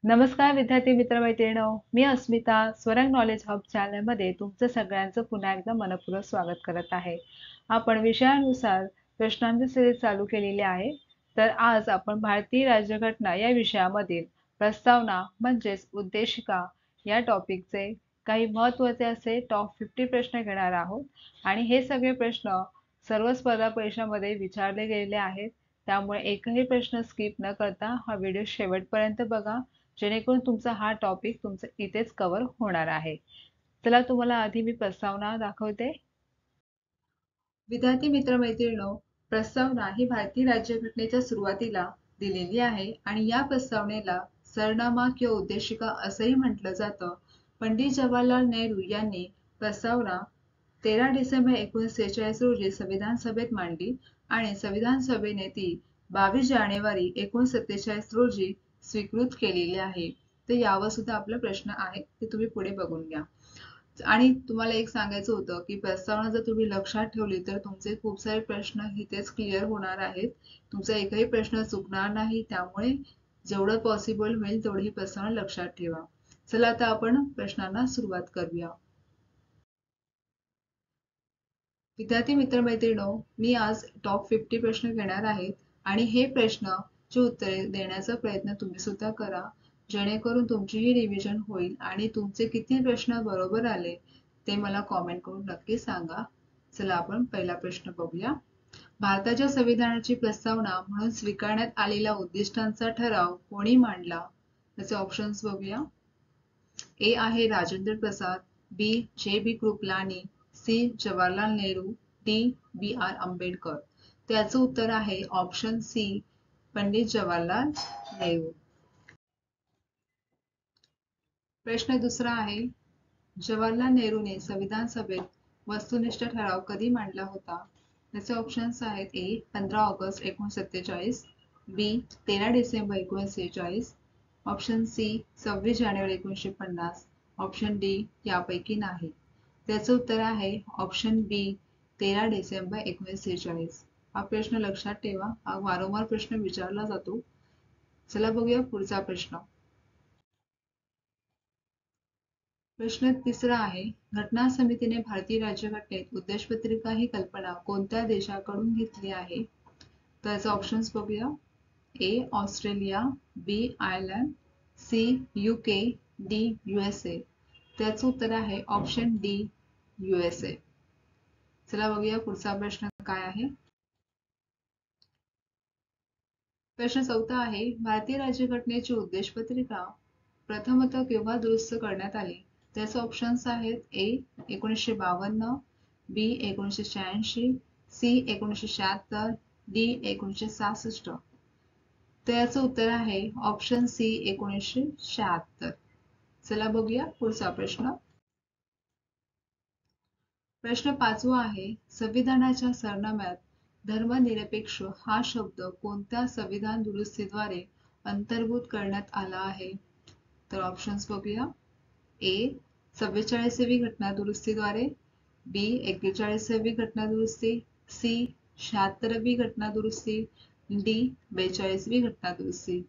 नमस्कार विद्यार्थी मित्रमैत्रिणींनो, मी अस्मिता स्वरंग knowledge hub चॅनलमध्ये तुमचं सगळ्यांचं पुन्हा एकदा मनपूर्वक स्वागत करत आहे. आपण विषयानुसार प्रश्नांची सिरीज चालू केलेली आहे. तर आज आपण भारतीय राज्यघटना या विषयामधील प्रस्तावना म्हणजेच उद्देशिका या टॉपिकचे काही महत्त्वाचे असे टॉप 50 प्रश्न घेणार आहोत आणि हे सगळे प्रश्न सर्व स्पर्धा परीक्षांमध्ये विचारले गेलेले आहेत. त्यामुळे एकही प्रश्न स्किप न करता हा व्हिडिओ शेवटपर्यंत बघा, जेणेकरून तुमचा हा टॉपिक तुमचा इथेच कव्हर होणार आहे. चला तुम्हाला आधी मी प्रस्तावना दाखवते. विद्यार्थी मित्रमैत्रिणींनो, प्रस्तावना ही भारतीय राज्यघटनेच्या सुरुवातीला दिलेली आहे आणि या प्रस्तावनेला सरनामा किंवा उद्देशिका असंही म्हटलं जातं. पंडित जवाहरलाल नेहरू यांनी प्रस्तावना 13 डिसेंबर 1946 रोजी संविधान सभेत मांडली आणि संविधान सभेने ती 22 जानेवारी 1947 रोजी स्वीकृत केलेली आहे. तर यावर सुद्धा आपला प्रश्न आहे ते तुम्ही पुढे बघून घ्या. आणि तुम्हाला एक सांगायचं होतं की प्रस्तावना जर तुम्ही लक्षात ठेवली तर तुमचे खूप सारे प्रश्न इथेच क्लिअर होणार आहेत. तुमचा एकही प्रश्न चुकणार नाही. त्यामुळे जेवढं पॉसिबल होईल तेवढी ही प्रस्तावना लक्षात ठेवा. चला आता आपण प्रश्नांना सुरुवात करूया. विद्यार्थी मित्रमैत्रिणींनो, मी आज टॉप 50 प्रश्न घेणार आहेत आणि हे प्रश्नाची उत्तरे देण्याचा प्रयत्न तुम्ही सुद्धा करा, जेणेकरून तुमचीही रिव्हिजन होईल आणि तुमचे किती प्रश्न बरोबर आले ते मला कॉमेंट करून नक्की सांगा. चला आपण पहिला प्रश्न बघूया. भारताच्या संविधानाची प्रस्तावना म्हणून स्वीकारण्यात आलेल्या उद्दिष्टांचा ठराव कोणी मांडला? त्याचे ऑप्शन्स बघूया. ए आहे Rajendra Prasad, B J B Kripalani, C Jawaharlal Nehru, D B R Ambedkar. त्याचं उत्तर आहे ऑप्शन सी, पंडित जवाहरलाल नेहरू. प्रश्न दुसरा आहे, जवाहरलाल नेहरूने संविधान सभेत वस्तुनिष्ठ ठराव कधी मांडला होता? त्याचे ऑप्शन्स आहेत. ए 15 ऑगस्ट 1947, बी 13 डिसेंबर 1946, ऑप्शन सी 26 जानेवारी 1950, ऑप्शन डी यापैकी नाही. त्याचं उत्तर आहे ऑप्शन बी 13 डिसेंबर 1946. हा प्रश्न लक्षात ठेवा, हा वारंवार प्रश्न विचारला जातो. चला बघूया पुढचा प्रश्न. प्रश्न तिसरा आहे, घटना समितीने भारतीय राज्यघटनेत उद्देशपत्रिका ही कल्पना कोणत्या देशाकडून घेतली आहे? त्याचे ऑप्शन्स बघूया. A Australia, B Ireland, C UK, D USA. त्याचं उत्तर आहे ऑप्शन डी USA. चला बघूया पुढचा प्रश्न काय आहे. प्रश्न चौथा आहे, भारतीय राज्यघटनेची उद्देशपत्रिका प्रथमतः केव्हा दुरुस्त करण्यात आली? त्याचे ऑप्शन्स आहेत. ए 1952, बी 1986, सी 1976, डी 1966. त्याचं उत्तर आहे ऑप्शन सी 1976. चला बघूया पुढचा प्रश्न. प्रश्न पाचवा आहे, संविधानाच्या सरनाम्यात धर्मनिरपेक्ष हा शब्द कोणत्या संविधान दुरुस्तीद्वारे अंतर्भूत करण्यात आला आहे? तर ऑप्शन्स बघूया. ए 44वी घटना दुरुस्तीद्वारे, बी 41वी घटना दुरुस्ती, सी 76वी घटना दुरुस्ती, डी 42वी घटना दुरुस्ती.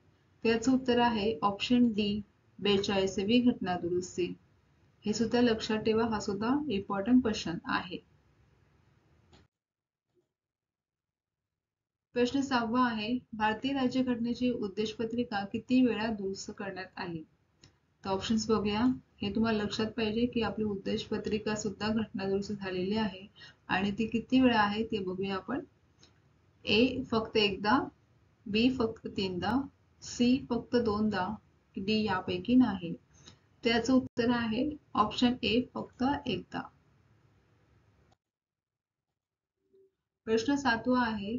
त्याचं उत्तर आहे ऑप्शन डी 42वी घटना दुरुस्ती. हे सुद्धा लक्षात ठेवा, हा सुद्धा इम्पॉर्टंट क्वेश्चन आहे. प्रश्न सहावा आहे, भारतीय राज्यघटनेची उद्देशपत्रिका किती वेळा दुरुस्त करण्यात आली? तर ऑप्शन्स बघूया. हे तुम्हाला लक्षात पाहिजे की आपली उद्देशपत्रिका सुद्धा घटना दुरुस्त झालेली आहे आणि ती किती वेळा आहे ते बघूया आपण. ए फक्त एकदा, बी फक्त 3दा, सी फक्त 2दा, डी यापैकी नाही. त्याचं उत्तर आहे ऑप्शन ए फक्त एकदा. प्रश्न सातवा आहे,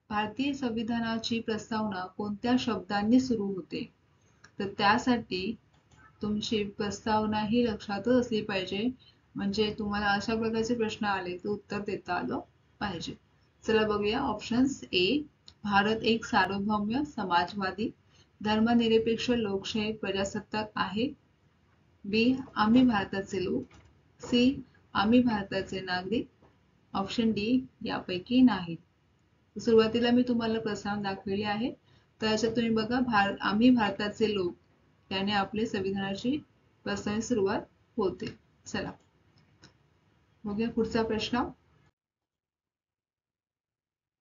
भारतीय संविधानाची प्रस्तावना कोणत्या शब्दांनी सुरू होते? तर त्यासाठी तुमची प्रस्तावना ही लक्षातच असली पाहिजे, म्हणजे तुम्हाला अशा प्रकारचे प्रश्न आले तर उत्तर देता आलं पाहिजे. चला बघूया ऑप्शन्स. ए भारत एक सार्वभौम समाजवादी धर्मनिरपेक्ष लोकशाही प्रजासत्ताक आहे, बी आम्ही भारताचे लोक, सी आम्ही भारताचे नागरिक, ऑप्शन डी यापैकी नाही. सुरुवातीला मी तुम्हाला प्रस्तावना दाखवली आहे, तर याच्यात तुम्ही बघा आम्ही भारताचे लोक त्याने आपली संविधानाची प्रस्तावनेची सुरुवात होते. चला बघूया पुढचा प्रश्न.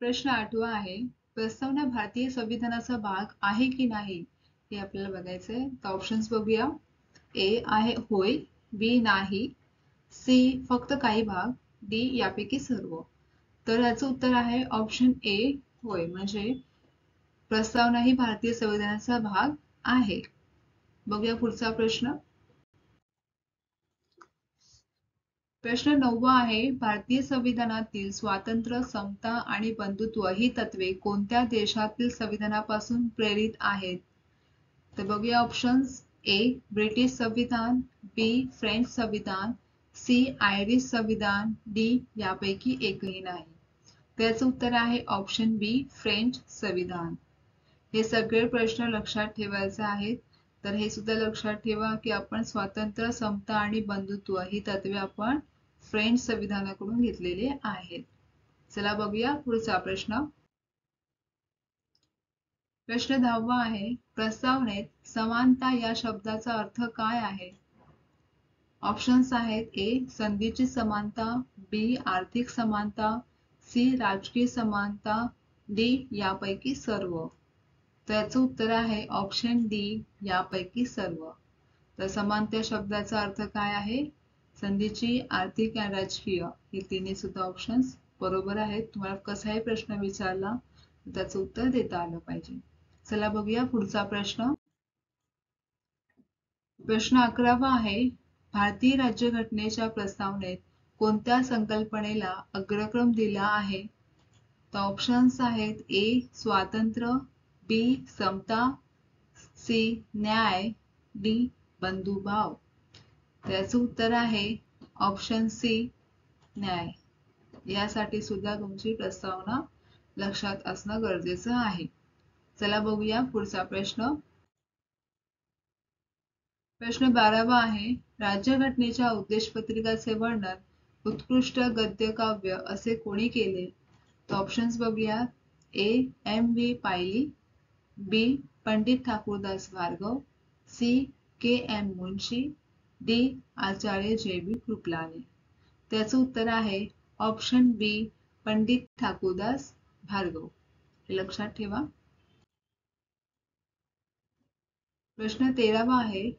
प्रश्न 8वा आहे, प्रस्तावना भारतीय संविधानाचा भाग आहे की नाही हे आपल्याला बघायचंय. तर ऑप्शन्स बघूया. ए आहे होय, बी नाही, सी फक्त काही भाग, डी यापैकी सर्व. तर याचं उत्तर आहे ऑप्शन ए होय, म्हणजे प्रस्तावना ही भारतीय संविधानाचा भाग आहे. बघूया पुढचा प्रश्न. प्रश्न 9वा आहे, भारतीय संविधानातील स्वातंत्र्य, समता आणि बंधुत्व ही तत्वे कोणत्या देशातील संविधानापासून प्रेरित आहेत? तर बघूया ऑप्शन्स. ए ब्रिटिश संविधान, बी फ्रेंच संविधान, सी आयरिश संविधान, डी यापैकी एकही नाही. त्याचं उत्तर आहे ऑप्शन बी फ्रेंच संविधान. हे सगळे प्रश्न लक्षात ठेवायचे आहेत. तर हे सुद्धा लक्षात ठेवा की आपण स्वातंत्र्य, समता आणि बंधुत्व ही तत्वे आपण फ्रेंच संविधानाकडून घेतलेले आहेत. चला बघूया पुढचा प्रश्न. प्रश्न 10वा आहे, प्रस्तावनेत समानता या शब्दाचा अर्थ काय आहे? ऑप्शन्स आहेत. ए संधीची समानता, बी आर्थिक समानता, सी राजकीय समानता, डी यापैकी सर्व. त्याचं उत्तर आहे ऑप्शन डी यापैकी सर्व. तर समानता शब्दाचा अर्थ काय आहे? संधीची, आर्थिक आणि राजकीय हे तिन्ही सुद्धा ऑप्शन्स बरोबर आहेत. तुम्हाला कसाही प्रश्न विचारला त्याचं उत्तर देता आलं पाहिजे. चला बघूया पुढचा प्रश्न. प्रश्न 11वा आहे, भारतीय राज्यघटनेच्या प्रस्तावनेत कोणत्या संकल्पनेला अग्रक्रम दिला आहे? तर ऑप्शन्स आहेत. ए स्वातंत्र्य, बी समता, सी न्याय, डी बंधुभाव. त्याचं उत्तर आहे ऑप्शन सी न्याय. यासाठी सुद्धा तुमची प्रस्तावना लक्षात असणं गरजेचं आहे. चला बघूया पुढचा प्रश्न. प्रश्न 12वा आहे, राज्यघटनेच्या उद्देशपत्रिकाचे वर्णन उत्कृष्ट गद्य काव्य असे कोणी केले? तर ऑप्शन्स बघूया. ए एम व्ही पायली, बी पंडित ठाकूरदास भार्गव, सी के एम मुंशी, डी आचार्य जे बी कृपलानी. त्याचं उत्तर आहे ऑप्शन बी पंडित ठाकूरदास भार्गव. हे लक्षात ठेवा. प्रश्न 13वा आहे,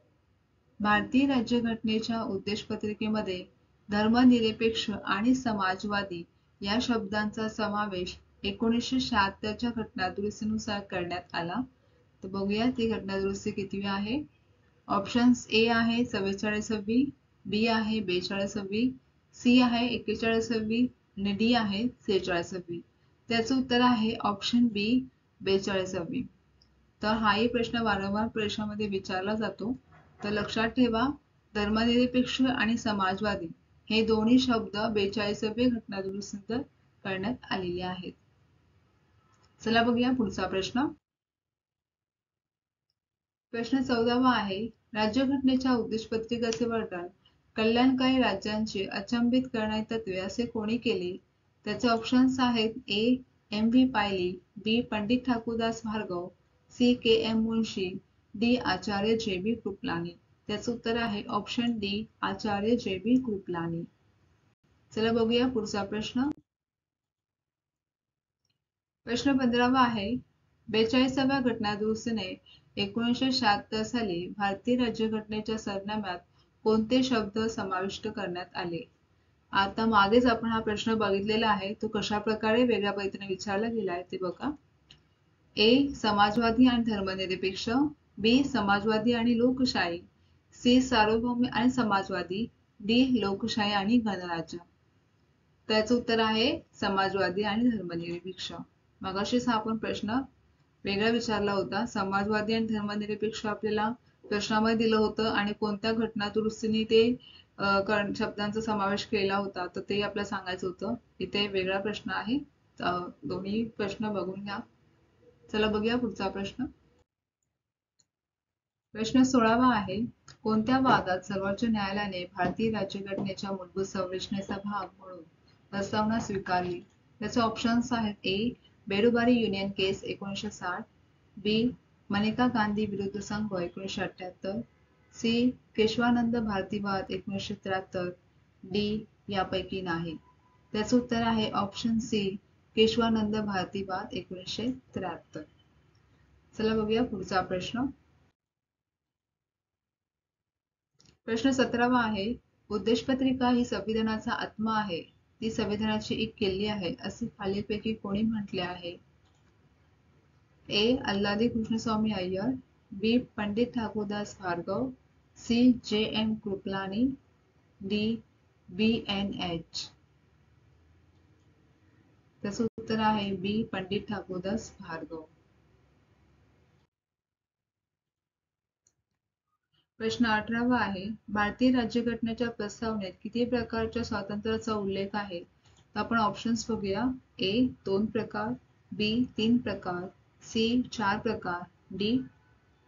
भारतीय राज्यघटनेच्या उद्देशपत्रिकेमध्ये धर्मनिरपेक्ष आणि समाजवादी या शब्दांचा समावेश 1976च्या घटनादुरुस्तीनुसार करण्यात आला. तर बघूया ती घटनादुरुस्ती कितवी आहे. ऑप्शन्स. ए आहे 44वी, बी आहे 42वी, सी आहे 41वी आणि डी आहे 46वी. त्याचं उत्तर आहे ऑप्शन बी 42वी. तर हाही प्रश्न वारंवार परीक्षांमध्ये विचारला जातो. तर लक्षात ठेवा, धर्मनिरपेक्ष आणि समाजवादी हे दोन्ही शब्द 42वे घटनादुरुस्तीनंतर करण्यात आलेले आहेत. चला बघूया पुढचा प्रश्न. प्रश्न 14वा आहे, राज्यघटनेच्या उद्देशपत्रिकेचे वर्णन कल्याणकारी राज्यांची अचंबित करणारी तत्वे असे कोणी केले? त्याचे ऑप्शन्स आहेत. ए एम व्ही पायली, बी पंडित ठाकूरदास भार्गव, सी के एम मुंशी, डी आचार्य जे बी कृपलानी. त्याचं उत्तर आहे ऑप्शन डी आचार्य जे बी कृपलानी. चला बघूया पुढचा प्रश्न. प्रश्न 15वा आहे, 42व्या घटनादुरुस्तीने 1976 साली भारतीय राज्यघटनेच्या सरनाम्यात कोणते शब्द समाविष्ट करण्यात आले? आता मागेच आपण हा प्रश्न बघितलेला आहे. तो कशा प्रकारे वेगळ्या पद्धतीने विचारला गेला आहे ते बघा. ए समाजवादी आणि धर्मनिरपेक्ष, बी समाजवादी आणि लोकशाही, सी सार्वभौम आणि समाजवादी, डी लोकशाही आणि गणराज्य. त्याचं उत्तर आहे समाजवादी आणि धर्मनिरपेक्ष. मगाशीच हा आपण प्रश्न वेगळा विचारला होता. समाजवादी आणि धर्मनिरपेक्ष आपल्याला प्रश्नामध्ये दिलं होतं आणि कोणत्या घटनादुरुस्तीने ते शब्दांचा समावेश केला होता तर ते आपल्याला सांगायचं होतं. इथे वेगळा प्रश्न आहे. दोन्ही प्रश्न बघून घ्या. चला बघूया पुढचा प्रश्न. प्रश्न 16वा आहे, कोणत्या वादात सर्वोच्च न्यायालयाने भारतीय राज्यघटनेच्या मूलभूत संरचनेचा भाग म्हणून प्रस्तावना स्वीकारली? त्याचे ऑप्शन्स आहेत. ए बेडुबारी युनियन केस 1960, बी मनेका गांधी विरुद्ध संघ 1978, सी. केशवानंद भारतीवाद 1973, डी. यापैकी नाही. त्याचं उत्तर आहे ऑप्शन सी. केशवानंद भारतीवाद 1973. चला बघूया पुढचा प्रश्न. प्रश्न 17वा आहे. उद्देशपत्रिका ही संविधानाचा आत्मा आहे, ती संविधानाची एक किल्ली आहे, असे खालीलपैकी कोणी म्हटले आहे? A. Alladi Krishnaswami Iyer, B. Pandit Thakurdas Bhargava, C. J M. Kripalani, D. B N H. त्याचं उत्तर आहे बी. पंडित ठाकूरदास भार्गव. प्रश्न 18वा आहे. भारतीय राज्यघटनेच्या प्रस्तावनेत किती प्रकारच्या स्वातंत्र्याचा उल्लेख आहे? तर आपण ऑप्शन्स बघूया. ए. 2 प्रकार, बी. 3 प्रकार, सी. 4 प्रकार, डी.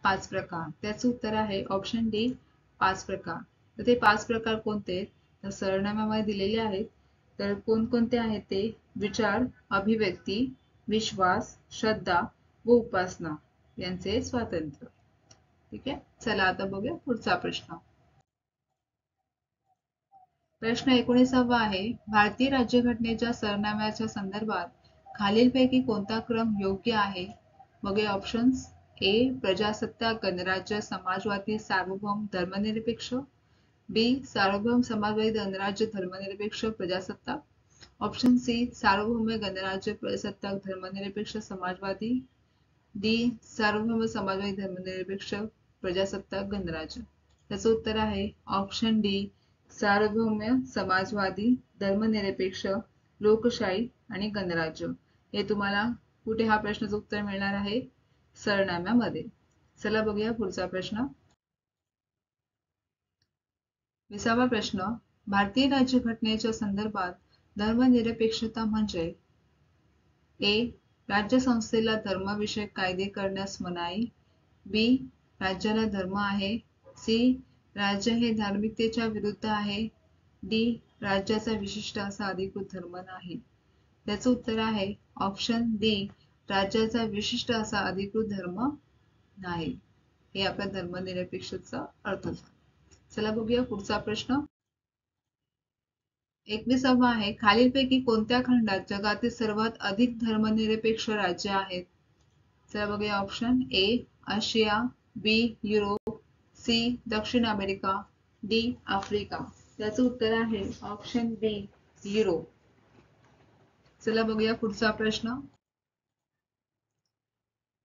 5 प्रकार. त्याचं उत्तर आहे ऑप्शन डी. 5 प्रकार. तर ते 5 प्रकार कोणते? तर सरनाम्यामध्ये दिलेले आहेत. तर कोणकोणते आहेत ते? विचार, अभिव्यक्ती, विश्वास, श्रद्धा व उपासना यांचे स्वातंत्र्य. ठीक आहे. चला आता बघूया पुढचा प्रश्न. प्रश्न 19वा आहे. भारतीय राज्यघटनेच्या सरनाम्याच्या संदर्भात खालीलपैकी कोणता क्रम योग्य आहे? बघूया ऑप्शन्स. ए. प्रजासत्ताक गणराज्य समाजवादी सार्वभौम धर्मनिरपेक्ष, बी. सार्वभौम समाजवादी गणराज्य धर्मनिरपेक्ष प्रजासत्ताक, ऑप्शन सी. सार्वभौम गणराज्य प्रजासत्ताक धर्मनिरपेक्ष समाजवादी, डी. सार्वभौम समाजवादी धर्मनिरपेक्ष प्रजासत्ताक गणराज्य. त्याचं उत्तर आहे ऑप्शन डी. सार्वभौम समाजवादी धर्मनिरपेक्ष लोकशाही आणि गणराज्य. हे तुम्हाला कुठे हा प्रश्नाचं उत्तर मिळणार आहे? सरनाम्यामध्ये. चला बघूया पुढचा प्रश्न. 20वा प्रश्न. भारतीय राज्यघटनेच्या संदर्भात धर्मनिरपेक्षता म्हणजे? ए. राज्यसंस्थेला धर्मविषयक कायदे करण्यास मनाई, बी. राज्याला धर्म आहे, सी. राज्य हे धार्मिकतेच्या विरुद्ध आहे, डी. राज्याचा विशिष्ट असा अधिकृत धर्म नाही. त्याचं उत्तर आहे ऑप्शन डी. राज्याचा विशिष्ट असा अधिकृत धर्म नाही. हे आपल्या धर्मनिरपेक्षतेचा अर्थ झाला. चला बघूया पुढचा प्रश्न. 21वा आहे. खालीलपैकी कोणत्या खंडात जगातील सर्वात अधिक धर्मनिरपेक्ष राज्य आहेत? चला बघूया ऑप्शन. ए. आशिया, बी. युरोप, सी. दक्षिण अमेरिका, डी. आफ्रिका. त्याचं उत्तर आहे ऑप्शन बी. युरोप. चला बघूया पुढचा प्रश्न.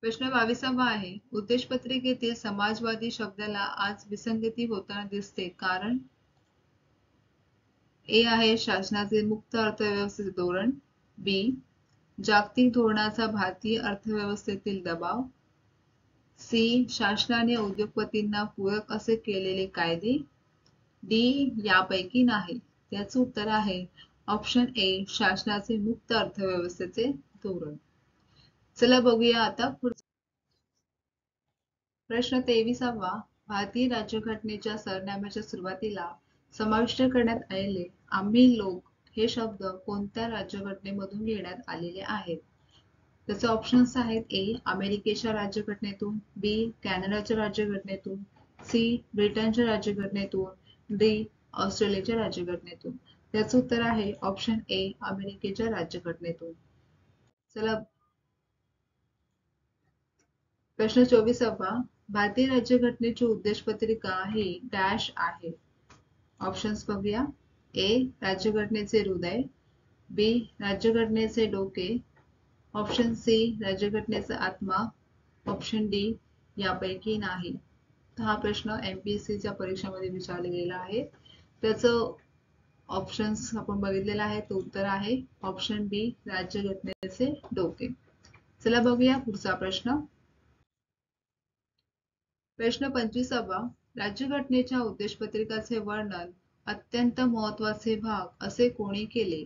प्रश्न 22वा आहे. उद्देशपत्रिकेतील समाजवादी शब्दाला आज विसंगती होताना दिसते कारण? ए आहे शासनाचे मुक्त अर्थव्यवस्थेचे धोरण, बी. जागतिक धोरणाचा भारतीय अर्थव्यवस्थेतील दबाव, सी. शासनाने उद्योगपतींना पूरक असे केलेले कायदे, डी. यापैकी नाही. त्याचं उत्तर आहे ऑप्शन ए. शासनाचे मुक्त अर्थव्यवस्थेचे धोरण. चला बघूया आता पुढचा प्रश्न. 23वा. भारतीय राज्यघटनेच्या सरनाम्याच्या सुरुवातीला समाविष्ट करण्यात आलेले आम्ही लोक हे शब्द कोणत्या राज्यघटनेमधून घेण्यात आलेले आहेत? त्याचे ऑप्शन्स आहेत. ए. अमेरिकेच्या राज्यघटनेतून, बी. कॅनडाच्या राज्यघटनेतून, सी. ब्रिटनच्या राज्यघटनेतून, डी. ऑस्ट्रेलियाच्या राज्यघटनेतून. त्याचं उत्तर आहे ऑप्शन ए. अमेरिकेच्या राज्यघटनेतून. चला प्रश्न 24वा. भारतीय राज्यघटनेची उद्देशपत्रिका ही डॅश आहे. ऑप्शन्स बघूया. ए. राज्यघटनेचे हृदय, बी. राज्यघटनेचे डोके, ऑप्शन सी. राज्यघटनेचा आत्मा, ऑप्शन डी. यापैकी नाही. हा प्रश्न MPSCच्या परीक्षेमध्ये विचारला गेला आहे. त्याचं ऑप्शन्स आपण बघितलेला आहे. तो उत्तर आहे ऑप्शन बी. राज्यघटनेचे डोके. चला बघूया पुढचा प्रश्न. प्रश्न 25वा. राज्यघटनेच्या उद्देशपत्रिकाचे वर्णन अत्यंत महत्वाचे भाग असे कोणी केले?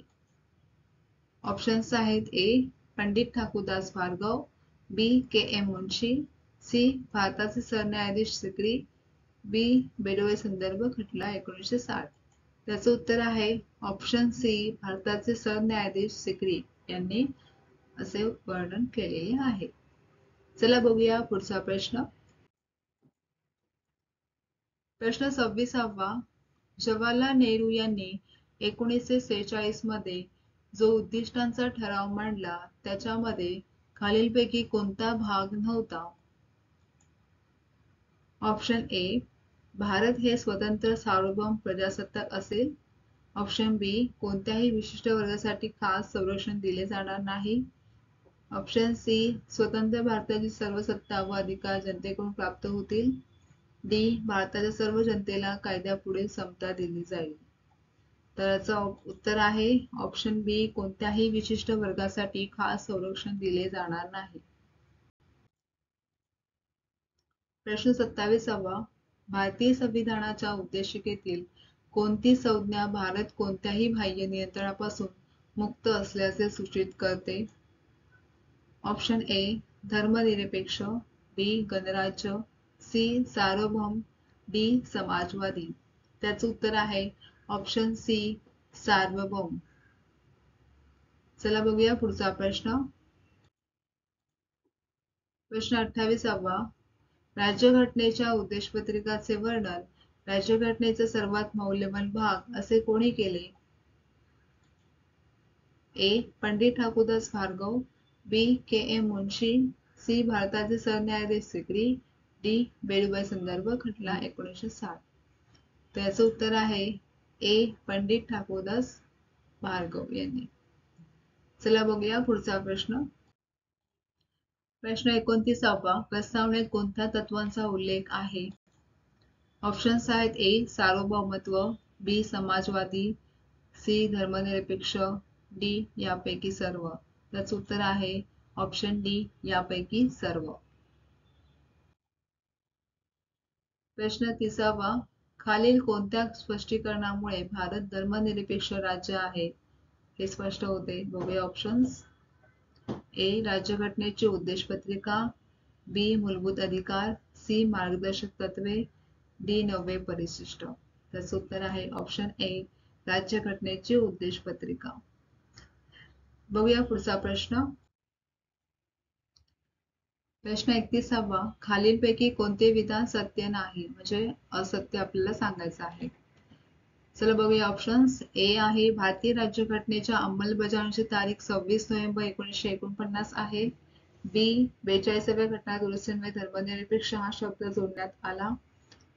ऑप्शन्स आहेत. ए. पंडित ठाकूरदास भार्गव, बी. के.एम. मुन्शी, सी. भारताचे सरन्यायाधीश सिकरी, बी. बेडोए संदर्भ खटला 1960. त्याचं उत्तर आहे ऑप्शन सी. भारताचे सरन्यायाधीश सिकरी यांनी असे वर्णन केलेले आहे. चला बघूया पुढचा प्रश्न. प्रश्न 26वा. जवाहरलाल नेहरू यांनी 1946 मध्ये जो उद्दिष्टांचा ठराव मांडला त्याच्यामध्ये खालीलपैकी कोणता भाग नव्हता? ऑप्शन ए, भारत हे स्वतंत्र सार्वभौम प्रजासत्ताक असेल. ऑप्शन बी, कोणत्याही विशिष्ट वर्गासाठी खास संरक्षण दिले जाणार नाही. ऑप्शन सी, स्वतंत्र भारताची सर्व सत्ता व अधिकार जनतेकडून प्राप्त होतील. डी, भारताच्या सर्व जनतेला कायद्यापुढे समता दिली जाईल. तर याचं उत्तर आहे ऑप्शन बी, कोणत्याही विशिष्ट वर्गासाठी खास संरक्षण दिले जाणार नाही. प्रश्न 27वा. भारतीय संविधानाच्या उद्देशिकेतील कोणती संज्ञा भारत कोणत्याही बाह्य नियंत्रणापासून मुक्त असल्याचे सूचित करते? ऑप्शन ए, धर्मनिरपेक्ष. बी, गणराज्य. सी, सार्वभौम. डी, समाजवादी. त्याचं उत्तर आहे ऑप्शन सी, सार्वभौम. चला बघूया पुढचा प्रश्न. प्रश्न 28वा. राज्यघटनेच्या उद्देशपत्रिकाचे वर्णन राज्यघटनेचा सर्वात मौल्यवान भाग असे कोणी केले? ए, पंडित ठाकूरदास भार्गव. बी, के एम मुन्शी. सी, भारताचे सरन्यायाधीश सीकरी. डी, बेडूबाई संदर्भ खटला 1960. तर याचं उत्तर आहे ए, पंडित ठाकूरदास भार्गव यांनी. चला बघूया पुढचा प्रश्न. प्रश्न 29वा. प्रस्तावनेत कोणत्या तत्वांचा उल्लेख आहे? ऑप्शन्स आहेत ए, सार्वभौमत्व. बी, समाजवादी. सी, धर्मनिरपेक्ष. डी, यापैकी सर्व. त्याचं उत्तर आहे ऑप्शन डी, यापैकी सर्व. प्रश्न 30वा. खालील कोणत्या स्पष्टीकरणामुळे भारत धर्मनिरपेक्ष राज्य आहे हे स्पष्ट होते? बघूया ऑप्शन्स. ए, राज्यघटनेची उद्देशपत्रिका. बी, मूलभूत अधिकार. सी, मार्गदर्शक तत्वे. डी, 9वे परिशिष्ट. त्याचं उत्तर आहे ऑप्शन ए, राज्यघटनेची उद्देशपत्रिका. बघूया पुढचा प्रश्न. प्रश्न 31वा. खालीलपैकी कोणते विधान सत्य नाही म्हणजे असत्य आपल्याला सांगायचं आहे? चला बघूया ऑप्शन्स. ए आहे, भारतीय राज्यघटनेच्या अंमलबजावणीची तारीख 26 नोव्हेंबर 1949 आहे. बी, 42व्या घटना दुरुस्तीमुळे धर्मनिरपेक्ष हा शब्द जोडण्यात आला.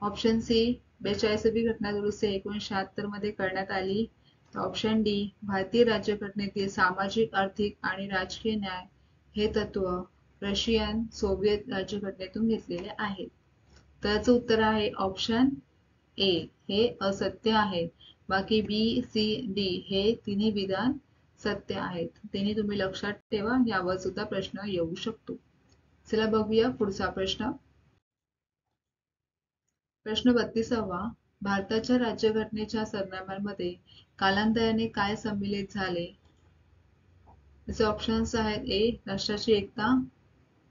ऑप्शन सी, 42वी घटना दुरुस्ती 1976 मध्ये करण्यात आली. ऑप्शन डी, भारतीय राज्यघटनेतील सामाजिक, आर्थिक आणि राजकीय न्याय हे तत्व रशियन सोव्हिएत राज्यघटनेतून घेतलेले आहेत. त्याचं उत्तर आहे ऑप्शन ए, हे असत्य आहे. बाकी बी, सी, डी हे तिन्ही विधान सत्य आहेत. तिन्ही तुम्ही लक्षात ठेवा, यावर सुद्धा प्रश्न येऊ शकतो. चला बघूया पुढचा प्रश्न. प्रश्न 32वा. भारताच्या राज्यघटनेच्या सरनाम्यांमध्ये कालांतराने काय सम्मिलित झाले? त्याचे ऑप्शन्स आहेत ए, राष्ट्राची एकता.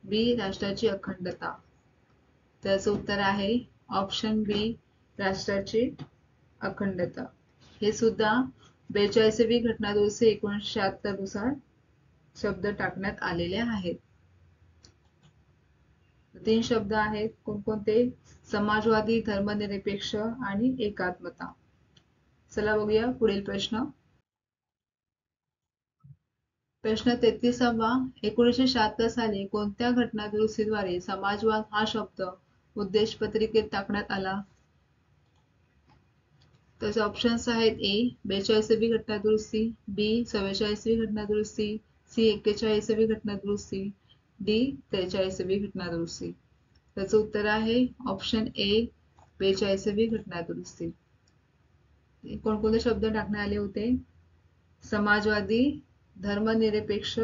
बी, राष्ट्राची अखंडता. त्याचं उत्तर आहे ऑप्शन बी, राष्ट्राची अखंडता. हे सुद्धा 42वी घटना दुरुस्ती 1976 नुसार शब्द टाकण्यात आलेले आहेत. 3 शब्द आहेत कोणकोणते? समाजवादी, धर्मनिरपेक्ष आणि एकात्मता. चला बघूया पुढील प्रश्न. प्रश्न 33वा. 1976 साली कोणत्या घटना दुरुस्तीद्वारे समाजवाद हा शब्द उद्देशपत्रिकेत टाकण्यात आला? त्याचे ऑप्शन्स आहेत ए, 42वी घटना दुरुस्ती. बी, 44वी घटना दुरुस्ती. सी, 41वी घटना दुरुस्ती. डी, 43वी घटना दुरुस्ती. त्याचं उत्तर आहे ऑप्शन ए, 42वी घटना दुरुस्ती. कोणकोणते शब्द टाकण्यात आले होते? समाजवादी, धर्मनिरपेक्ष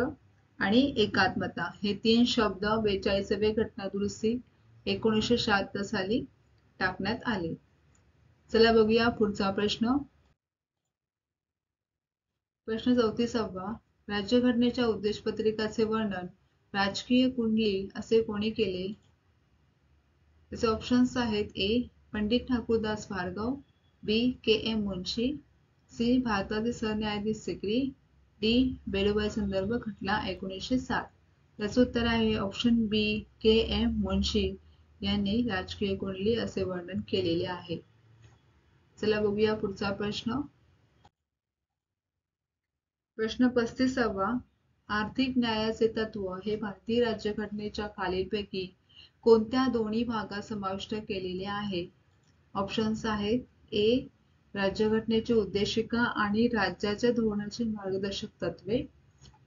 आणि एकात्मता हे 3 शब्द 42वे घटना दुरुस्ती 1976 साली टाकण्यात आले. चला बघूया पुढचा प्रश्न. प्रश्न 34वा. राज्यघटनेच्या उद्देशपत्रिकाचे वर्णन राजकीय कुंडली असे कोणी केले? त्याचे ऑप्शन्स आहेत ए, पंडित ठाकूरदास भार्गव. बी, के एम मुन्शी. सी, भारताचे सरन्यायाधीश सीकरी. डी, बेडूबाई संदर्भ खटला 1960. त्याचं उत्तर आहे ऑप्शन बी, के एम मुन्शी यांनी राजकीय कुंडली असे वर्णन केलेले आहे. चला बघूया पुढचा प्रश्न. प्रश्न 35वा. आर्थिक न्यायाचे तत्व हे भारतीय राज्यघटनेच्या खालीलपैकी कोणत्या दोन्ही भागात समाविष्ट केलेले आहे? ऑप्शन्स आहेत ए. राज्यघटनेची उद्देशिका आणि राज्याच्या धोरणाची मार्गदर्शक तत्वे,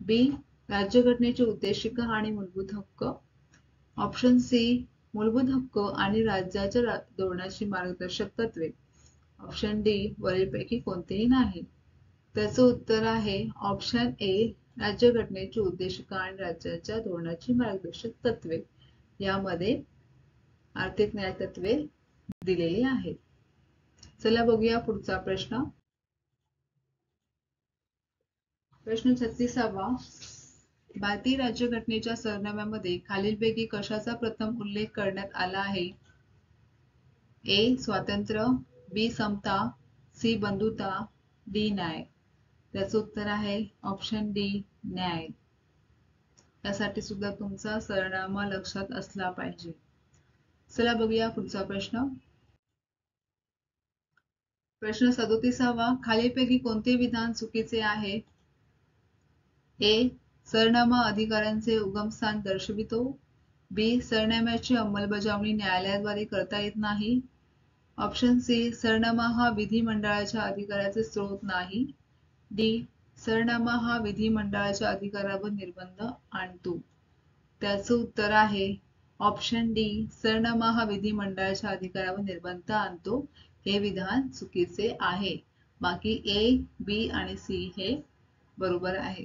बी. राज्यघटनेची उद्देशिका आणि मूलभूत हक्क, ऑप्शन सी. मूलभूत हक्क आणि राज्याच्या धोरणाची मार्गदर्शक तत्वे, ऑप्शन डी. वरीलपैकी कोणतेही नाही. त्याचं उत्तर आहे ऑप्शन ए. राज्यघटनेची उद्देशिका आणि राज्याच्या धोरणाची मार्गदर्शक तत्वे यामध्ये आर्थिक न्याय तत्वे दिलेली आहेत. चला बघूया पुढचा प्रश्न. प्रश्न 36वा. भारतीय राज्यघटनेच्या सरनाम्यामध्ये खालीलपैकी कशाचा प्रथम उल्लेख करण्यात आला आहे? ए. स्वातंत्र्य, बी. समता, सी. बंधुता, डी. न्याय. त्याचं उत्तर आहे ऑप्शन डी. न्याय. यासाठी सुद्धा तुमचा सरनामा लक्षात असला पाहिजे. चला बघूया पुढचा प्रश्न. प्रश्न 37वा. खालीलपैकी कोणते विधान चुकीचे आहे? ए. सरनामा अधिकाऱ्यांचे उगमस्थान दर्शवितो, बी. सरनाम्याची अंमलबजावणी न्यायालयाद्वारे करता येत नाही, ऑप्शन सी. सरनामा हा विधिमंडळाच्या अधिकाराचे स्रोत नाही, डी. सरनामा हा विधिमंडळाच्या अधिकारावर निर्बंध आणतो. त्याचं उत्तर आहे ऑप्शन डी. सरनामा हा विधिमंडळाच्या अधिकारावर निर्बंध आणतो. हे विधान चुकीचे आहे. बाकी ए, बी आणि सी हे बरोबर आहे.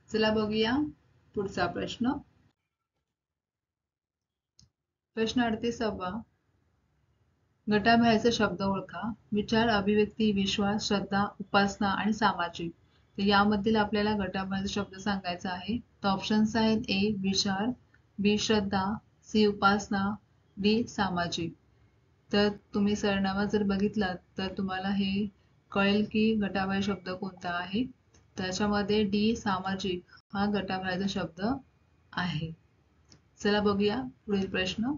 चला बघूया पुढचा प्रश्न. प्रश्न 38वा. गटाबाहेरचे शब्द ओळखा. विचार, अभिव्यक्ती, विश्वास, श्रद्धा, उपासना आणि सामाजिक. तर यामधील आपल्याला गटाबाहेरचे शब्द सांगायचा आहे. तर ऑप्शन्स आहेत ए. विचार, बी. श्रद्धा, सी. उपासना, डी. सामाजिक. तर तुम्ही सरनामा जर बघितलात तर तुम्हाला हे कळेल की गटाबाहेर शब्द कोणता आहे. त्याच्यामध्ये डी. सामाजिक हा गटाबाहेरचा शब्द आहे. चला बघूया पुढील प्रश्न.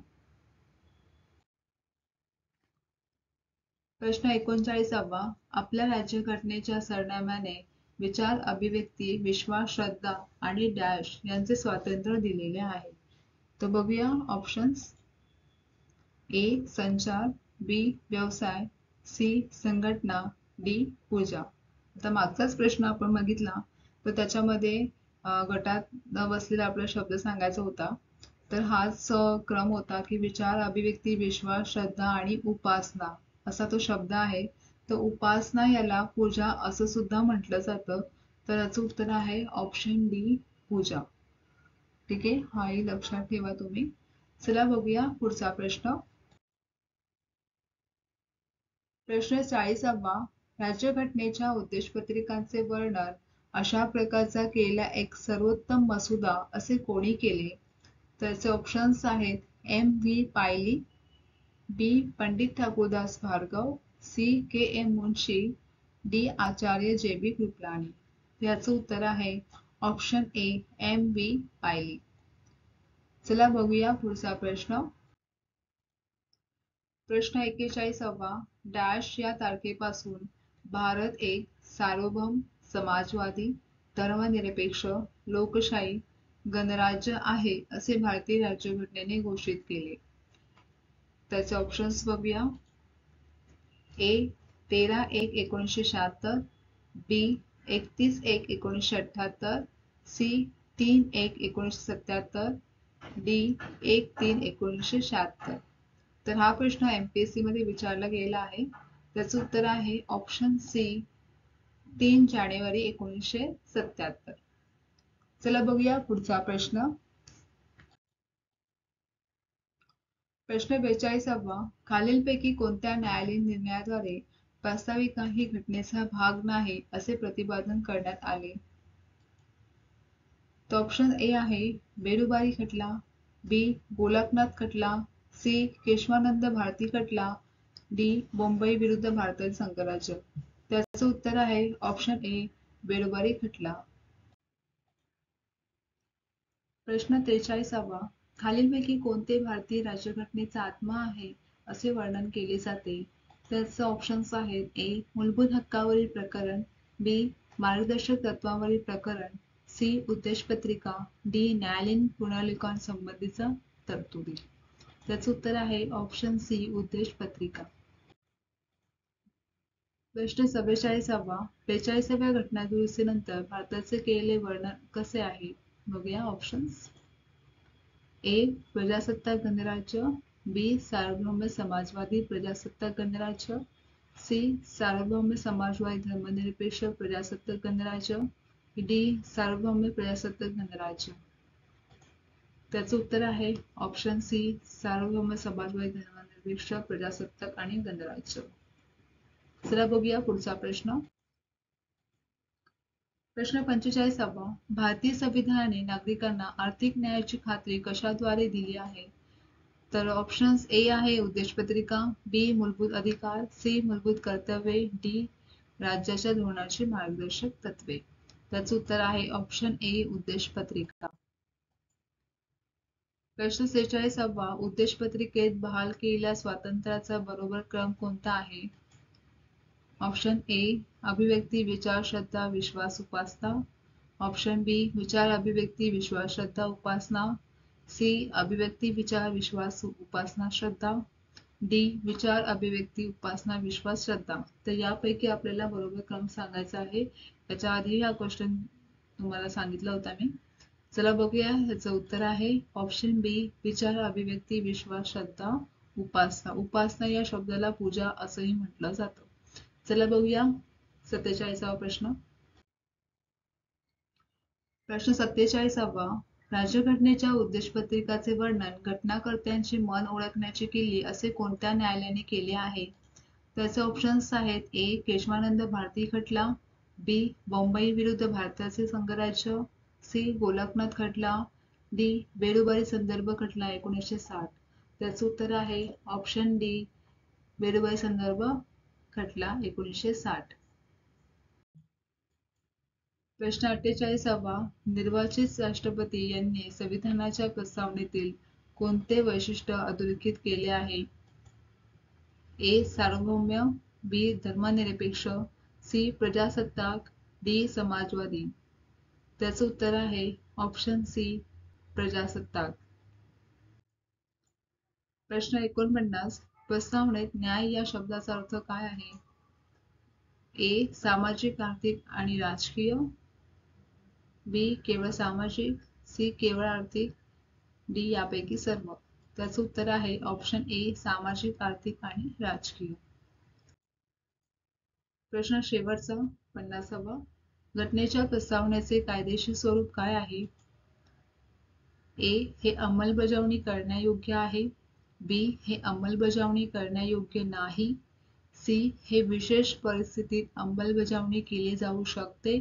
प्रश्न 39वा. आपल्या राज्यघटनेच्या सरनाम्याने विचार, अभिव्यक्ती, विश्वास, श्रद्धा आणि डॅश यांचे स्वातंत्र्य दिलेले आहे. तर बघूया ऑप्शन्स. ए. संचार, बी. व्यवसाय, सी. संघटना, डी. पूजा. आता मागचाच प्रश्न आपण बघितला तर त्याच्यामध्ये गटात न बसलेला आपला शब्द सांगायचा होता. तर हाच क्रम होता की विचार, अभिव्यक्ती, विश्वास, श्रद्धा आणि उपासना असा तो शब्द आहे. तर उपासना याला पूजा असं सुद्धा म्हटलं जातं. तर याचं उत्तर आहे ऑप्शन डी. पूजा. ठीक आहे, हाही लक्षात ठेवा तुम्ही. चला बघूया पुढचा प्रश्न. प्रश्न 40वा. राज्यघटनेच्या उद्देशपत्रिकांचे वर्णन अशा प्रकारचा केलेला एक सर्वोत्तम मसुदा असे कोणी केले? त्याचे ऑप्शन्स आहेत एम. व्ही. पायली, बी. पंडित ठाकूरदास भार्गव, सी. के. एम. मुन्शी, डी. आचार्य जे. बी. कृपलानी. याचं उत्तर आहे ऑप्शन ए. एम. व्ही. पायली. चला बघूया पुढचा प्रश्न. प्रश्न 41वा. डॅश या तारखेपासून भारत एक सार्वभौम, समाजवादी, धर्मनिरपेक्ष, लोकशाही गणराज्य आहे असे भारतीय राज्यघटनेने घोषित केले. त्याचे ऑप्शन्स बघूया. ए. 13/1/1976, बी. 31/1/1978, सी. 3/1/1977, डी. 1/3/1976. तर हा प्रश्न MPSC मध्ये विचारला गेला आहे. त्याचं उत्तर आहे ऑप्शन सी. 3 जानेवारी 1977. चला बघूया पुढचा प्रश्न. प्रश्न 42वा. खालीलपैकी कोणत्या न्यायालयीन निर्णयाद्वारे प्रास्ताविका ही घटनेचा भाग नाही असे प्रतिपादन करण्यात आले? तर ऑप्शन ए आहे बेरुबारी खटला, बी. गोलकनाथ खटला, सी. केशवानंद भारती खटला, डी. मुंबई विरुद्ध भारताचे संघराज्य. त्याचं उत्तर आहे ऑप्शन ए. बेरुबारी खटला. प्रश्न 43वा. खालीलपैकी कोणते भारतीय राज्यघटनेचा आत्मा आहे असे वर्णन केले जाते? त्याचे ऑप्शन्स आहेत: ए. मूलभूत हक्कावरील प्रकरण, बी. मार्गदर्शक तत्वांवरील प्रकरण, सी. उद्देशपत्रिका, डी. न्यायालयीन पुनर्लिखांसंबंधीचा तरतुदी. त्याचं उत्तर आहे ऑप्शन सी. उद्देशपत्रिका. प्रश्न 44वा. 42व्या घटनादुरुस्तीनंतर भारताचे केलेले वर्णन कसे आहे? बघूया ऑप्शन्स. ए. प्रजासत्ताक गणराज्य, बी. सार्वभौम समाजवादी प्रजासत्ताक गणराज्य, सी. सार्वभौम समाजवादी धर्मनिरपेक्ष प्रजासत्ताक गणराज्य, डी. सार्वभौम प्रजासत्ताक गणराज्य. त्याचं उत्तर आहे ऑप्शन सी. सार्वभौम समाजवादी धर्मनिरपेक्ष प्रजासत्ताक आणि गणराज्य. चला बघूया पुढचा प्रश्न. प्रश्न 45वा. भारतीय संविधानाने नागरिकांना आर्थिक न्यायाची खात्री कशाद्वारे दिली आहे? तर ऑप्शन्स ए आहे उद्देशपत्रिका, बी. मूलभूत अधिकार, सी. मूलभूत कर्तव्ये, डी. राज्याच्या धोरणाची मार्गदर्शक तत्वे. त्याचं उत्तर आहे ऑप्शन ए. उद्देशपत्रिका. प्रश्न 46वा. उद्देशपत्रिकेत बहाल केलेल्या स्वातंत्र्याचा बरोबर क्रम कोणता आहे? Option A. अभिव्यक्ती, विचार, श्रद्धा, विश्वास, उपासना, ऑप्शन बी. विचार, अभिव्यक्ती, विश्वास, श्रद्धा, उपासना, सी. अभिव्यक्ती, विचार, विश्वास, उपासना, श्रद्धा, डी. विचार, अभिव्यक्ती, उपासना, विश्वास, श्रद्धा. तर यापैकी आपल्याला बरोबर क्रम सांगायचा आहे. याच्या आधी हा क्वेश्चन तुम्हाला सांगितला होता मी. चला बघूया. ह्याचं उत्तर आहे ऑप्शन बी. विचार, अभिव्यक्ती, विश्वास, श्रद्धा, उपासना. उपासना या शब्दाला पूजा असंही म्हटलं जातं. चला बघूया 47वा प्रश्न. प्रश्न 47वा. राज्यघटनेच्या उद्देशपत्रिकाचे वर्णन घटनाकर्त्यांचे मन ओळखण्याची किल्ली असे कोणत्या न्यायालयाने केले आहे? त्याचे ऑप्शन्स आहेत: ए. केशवानंद भारती खटला, बी. बॉम्बई विरुद्ध भारताचे संघराज्य, सी. गोलकनाथ खटला, डी. बेडूबारी संदर्भ खटला 1960. त्याचं उत्तर आहे ऑप्शन डी. बेडूबारी संदर्भ खटला 1960. प्रश्न 48वा. निर्वाचित राष्ट्रपती यांनी संविधानाच्या प्रस्तावनेतील कोणते वैशिष्ट्य अधोरेखित केले आहे? ए. सार्वभौम्य, बी. धर्मनिरपेक्ष, सी. प्रजासत्ताक, डी. समाजवादी. त्याचं उत्तर आहे ऑप्शन सी. प्रजासत्ताक. प्रश्न 49. प्रस्तावनेत न्याय या शब्दाचा अर्थ काय आहे? ए. सामाजिक, आर्थिक आणि राजकीय, बी. केवळ सामाजिक, सी. केवळ आर्थिक, डी. यापैकी सर्व. त्याचं उत्तर आहे ऑप्शन ए. सामाजिक, आर्थिक आणि राजकीय. प्रश्न शेवटचा 50वा. घटनेच्या प्रस्तावनेचे कायदेशीर स्वरूप काय आहे? ए. हे अंमलबजावणी करण्यायोग्य आहे, बी. हे अंमलबजावणी करण्यायोग्य नाही, सी. हे विशेष परिस्थितीत अंमलबजावणी केली जाऊ शकते,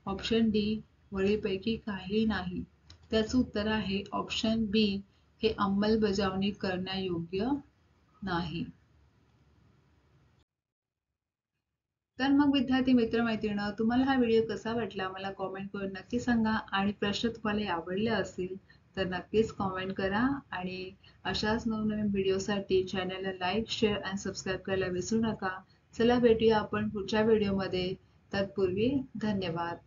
ऑप्शन डी. वरीलपैकी काहीही नाही. त्याचं उत्तर आहे ऑप्शन बी. हे अंमलबजावणी करण्यायोग्य नाही. तर मग विद्यार्थी मित्र-मैत्रिणींनो, तुम्हाला हा व्हिडिओ कसा वाटला मला कॉमेंट करून नक्की सांगा. आणि प्रश्न तुम्हाला आवडले असतील तर नक्कीच कॉमेंट करा. आणि अशाच नवनवीन व्हिडिओसाठी चॅनलला लाईक, शेअर आणि सबस्क्राईब करायला विसरू नका. चला भेटूया आपण पुढच्या व्हिडिओमध्ये. तत्पूर्वी धन्यवाद.